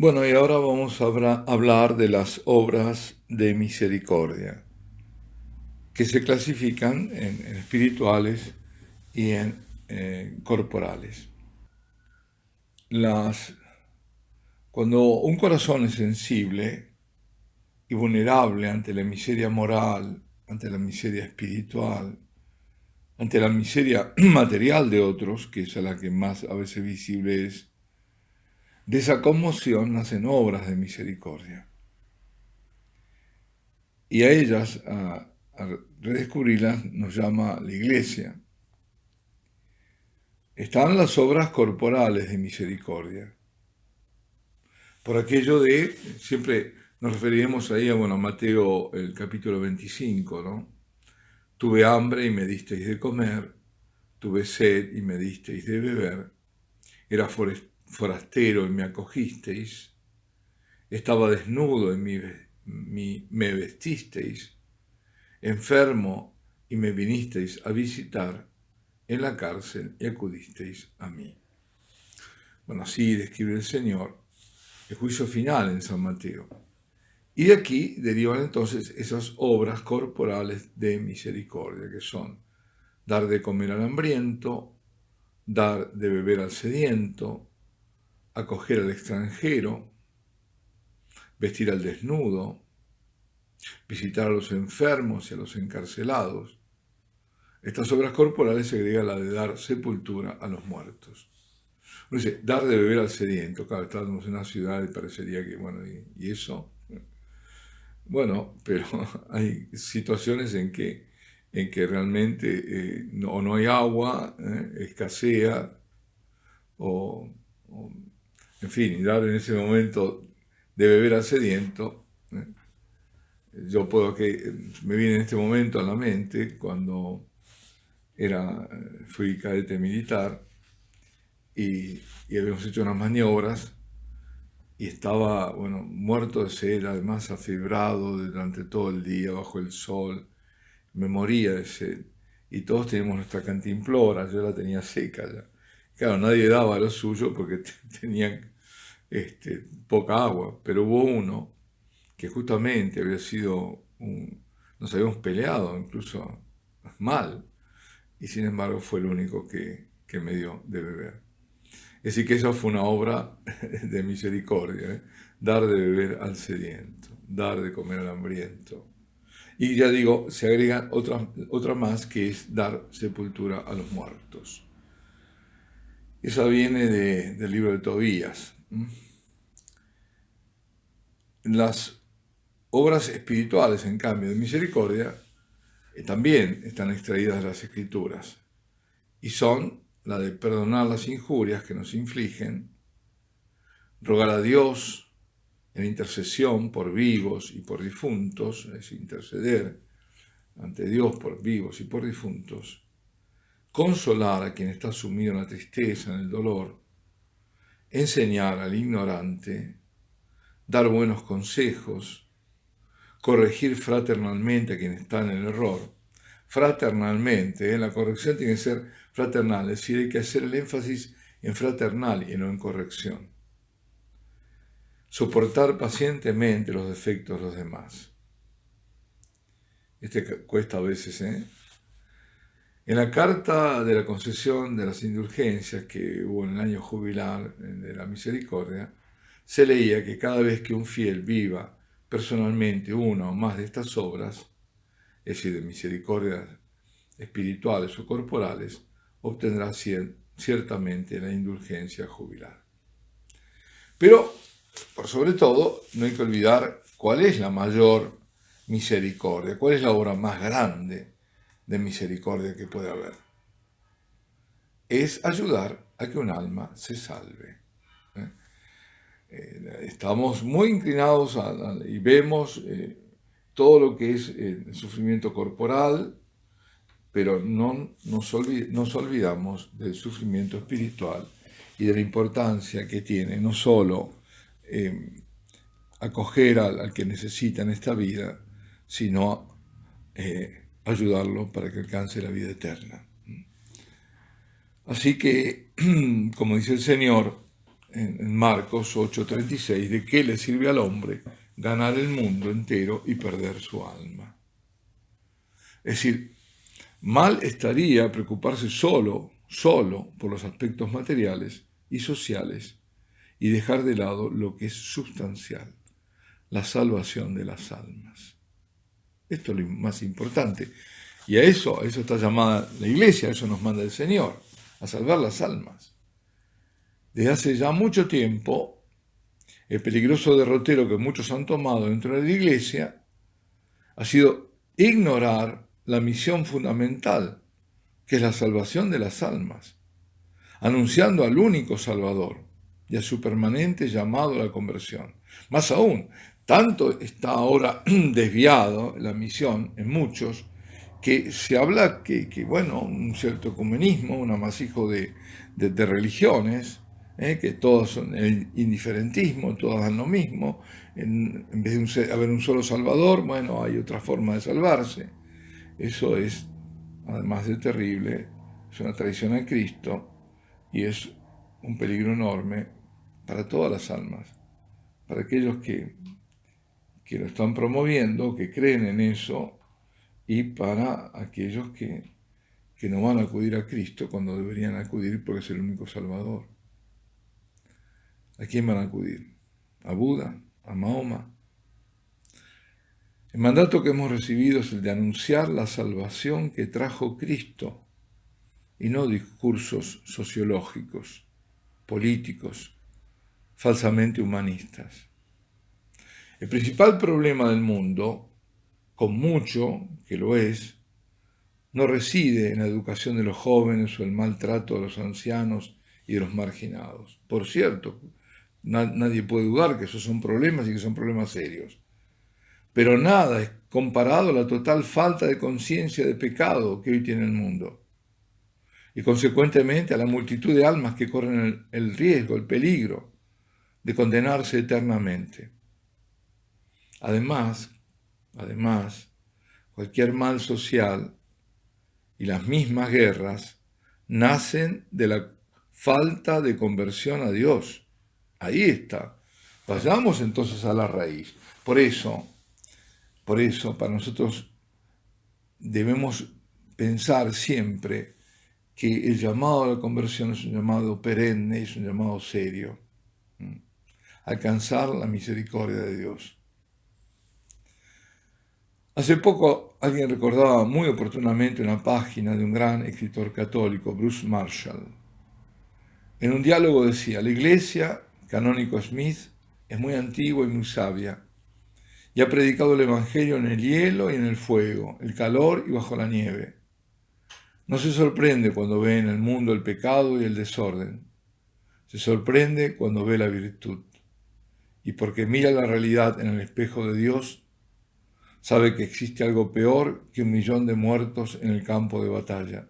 Bueno, y ahora vamos a hablar de las obras de misericordia, que se clasifican en espirituales y en corporales. Las, Cuando un corazón es sensible y vulnerable ante la miseria moral, ante la miseria espiritual, ante la miseria material de otros, que es a la que más a veces visible es, de esa conmoción nacen obras de misericordia. Y a ellas, a redescubrirlas, nos llama la Iglesia. Están las obras corporales de misericordia. Por aquello de, siempre nos referiremos ahí a Mateo, el capítulo 25, ¿no? Tuve hambre y me disteis de comer, tuve sed y me disteis de beber, era forastero y me acogisteis, estaba desnudo y me vestisteis, enfermo y me vinisteis a visitar, en la cárcel y acudisteis a mí. Bueno, así describe el Señor el juicio final en San Mateo. Y de aquí derivan entonces esas obras corporales de misericordia, que son dar de comer al hambriento, dar de beber al sediento, acoger al extranjero, vestir al desnudo, visitar a los enfermos y a los encarcelados. Estas obras corporales se agrega la de dar sepultura a los muertos. Uno dice, dar de beber al sediento. Claro, estamos en una ciudad y parecería que, ¿y eso? Bueno, pero hay situaciones en que realmente no hay agua, escasea, o, o, en fin, y dar en ese momento de beber al sediento. Yo me viene en este momento a la mente cuando fui cadete militar y habíamos hecho unas maniobras y estaba, muerto de sed, además afibrado durante todo el día bajo el sol, me moría de sed. Y todos teníamos nuestra cantimplora, yo la tenía seca ya. Claro, nadie daba lo suyo porque tenían poca agua, pero hubo uno que justamente nos habíamos peleado incluso mal, y sin embargo fue el único que me dio de beber. Es decir, que esa fue una obra de misericordia, ¿eh? Dar de beber al sediento, dar de comer al hambriento. Y ya digo, se agrega otra más, que es dar sepultura a los muertos. Esa viene del libro de Tobías. Las obras espirituales, en cambio, de misericordia, también están extraídas de las Escrituras y son la de perdonar las injurias que nos infligen, rogar a Dios en intercesión por vivos y por difuntos, es interceder ante Dios por vivos y por difuntos, consolar a quien está sumido en la tristeza, en el dolor, enseñar al ignorante, dar buenos consejos, corregir fraternalmente a quien está en el error. Fraternalmente, la corrección tiene que ser fraternal, es decir, hay que hacer el énfasis en fraternal y no en corrección. Soportar pacientemente los defectos de los demás. Cuesta a veces, ¿eh? En la carta de la concesión de las indulgencias que hubo en el año jubilar de la misericordia, se leía que cada vez que un fiel viva personalmente una o más de estas obras, es decir, de misericordias espirituales o corporales, obtendrá ciertamente la indulgencia jubilar. Pero, por sobre todo, no hay que olvidar cuál es la mayor misericordia, cuál es la obra más grande de misericordia que puede haber. Es ayudar a que un alma se salve. Estamos muy inclinados y vemos todo lo que es el sufrimiento corporal, pero no nos olvidamos del sufrimiento espiritual y de la importancia que tiene no solo acoger al que necesita en esta vida, sino ayudarlo para que alcance la vida eterna. Así que, como dice el Señor, en Marcos 8:36, ¿de qué le sirve al hombre ganar el mundo entero y perder su alma? Es decir, mal estaría preocuparse solo por los aspectos materiales y sociales y dejar de lado lo que es sustancial, la salvación de las almas. Esto es lo más importante. Y a eso está llamada la iglesia, a eso nos manda el Señor, a salvar las almas. Desde hace ya mucho tiempo, el peligroso derrotero que muchos han tomado dentro de la iglesia ha sido ignorar la misión fundamental, que es la salvación de las almas, anunciando al único Salvador y a su permanente llamado a la conversión. Más aún, tanto está ahora desviado la misión en muchos, que se habla que un cierto ecumenismo, un amasijo de religiones, que todos son el indiferentismo, todas dan lo mismo, en vez de haber un solo Salvador, hay otra forma de salvarse. Eso es, además de terrible, es una traición a Cristo y es un peligro enorme para todas las almas, para aquellos que lo están promoviendo, que creen en eso, y para aquellos que no van a acudir a Cristo cuando deberían acudir porque es el único Salvador. ¿A quién van a acudir? ¿A Buda? ¿A Mahoma? El mandato que hemos recibido es el de anunciar la salvación que trajo Cristo y no discursos sociológicos, políticos, falsamente humanistas. El principal problema del mundo, con mucho que lo es, no reside en la educación de los jóvenes o el maltrato de los ancianos y de los marginados. Por cierto, nadie puede dudar que esos son problemas y que son problemas serios. Pero nada es comparado a la total falta de conciencia de pecado que hoy tiene el mundo. Y consecuentemente a la multitud de almas que corren el riesgo, el peligro de condenarse eternamente. Además, cualquier mal social y las mismas guerras nacen de la falta de conversión a Dios. Ahí está. Vayamos entonces a la raíz. Por eso, para nosotros debemos pensar siempre que el llamado a la conversión es un llamado perenne, es un llamado serio. Alcanzar la misericordia de Dios. Hace poco alguien recordaba muy oportunamente una página de un gran escritor católico, Bruce Marshall. En un diálogo decía: la iglesia, canónico Smith, es muy antigua y muy sabia, y ha predicado el Evangelio en el hielo y en el fuego, el calor y bajo la nieve. No se sorprende cuando ve en el mundo el pecado y el desorden. Se sorprende cuando ve la virtud. Y porque mira la realidad en el espejo de Dios, sabe que existe algo peor que 1.000.000 de muertos en el campo de batalla.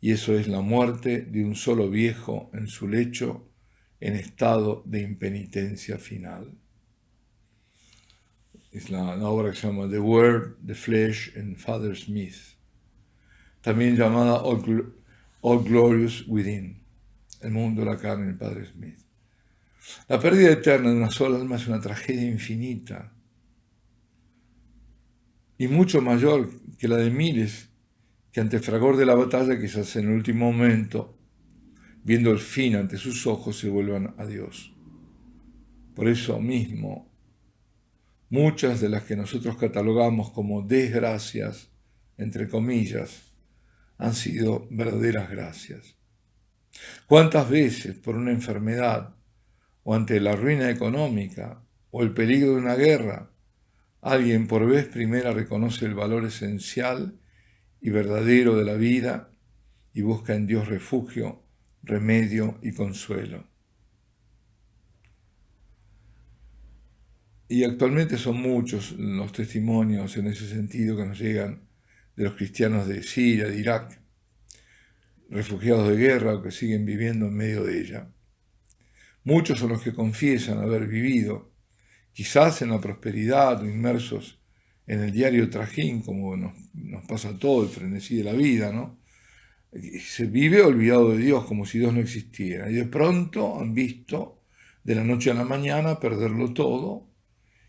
Y eso es la muerte de un solo viejo en su lecho en estado de impenitencia final. Es la obra que se llama The Word, the Flesh and Father Smith, también llamada All Glorious Within, el mundo, la carne y el Padre Smith. La pérdida eterna de una sola alma es una tragedia infinita y mucho mayor que la de miles que ante el fragor de la batalla, quizás en el último momento, viendo el fin ante sus ojos, se vuelvan a Dios. Por eso mismo, muchas de las que nosotros catalogamos como desgracias, entre comillas, han sido verdaderas gracias. ¿Cuántas veces por una enfermedad o ante la ruina económica o el peligro de una guerra, alguien por vez primera reconoce el valor esencial y verdadero de la vida y busca en Dios refugio, remedio y consuelo? Y actualmente son muchos los testimonios en ese sentido que nos llegan de los cristianos de Siria, de Irak, refugiados de guerra o que siguen viviendo en medio de ella. Muchos son los que confiesan haber vivido, quizás en la prosperidad o inmersos en el diario trajín, como nos pasa todo, el frenesí de la vida, ¿no? Se vive olvidado de Dios, como si Dios no existiera. Y de pronto han visto, de la noche a la mañana, perderlo todo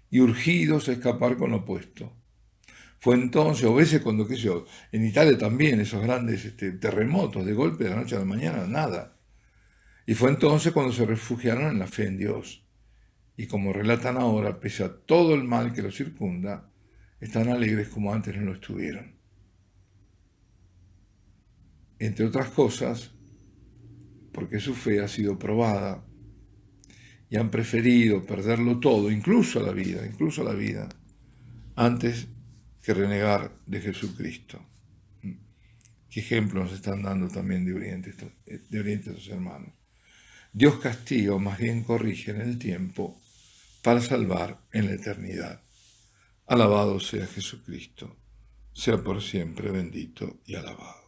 y urgidos a escapar con lo opuesto. Fue entonces, o veces cuando, qué sé yo, en Italia también, esos grandes terremotos, de golpe de la noche a la mañana, nada. Y fue entonces cuando se refugiaron en la fe en Dios. Y como relatan ahora, pese a todo el mal que los circunda, están alegres como antes no lo estuvieron. Entre otras cosas, porque su fe ha sido probada y han preferido perderlo todo, incluso la vida, antes que renegar de Jesucristo. ¿Qué ejemplo nos están dando también de Oriente estos hermanos? Dios castiga o más bien corrige en el tiempo para salvar en la eternidad. Alabado sea Jesucristo, sea por siempre bendito y alabado.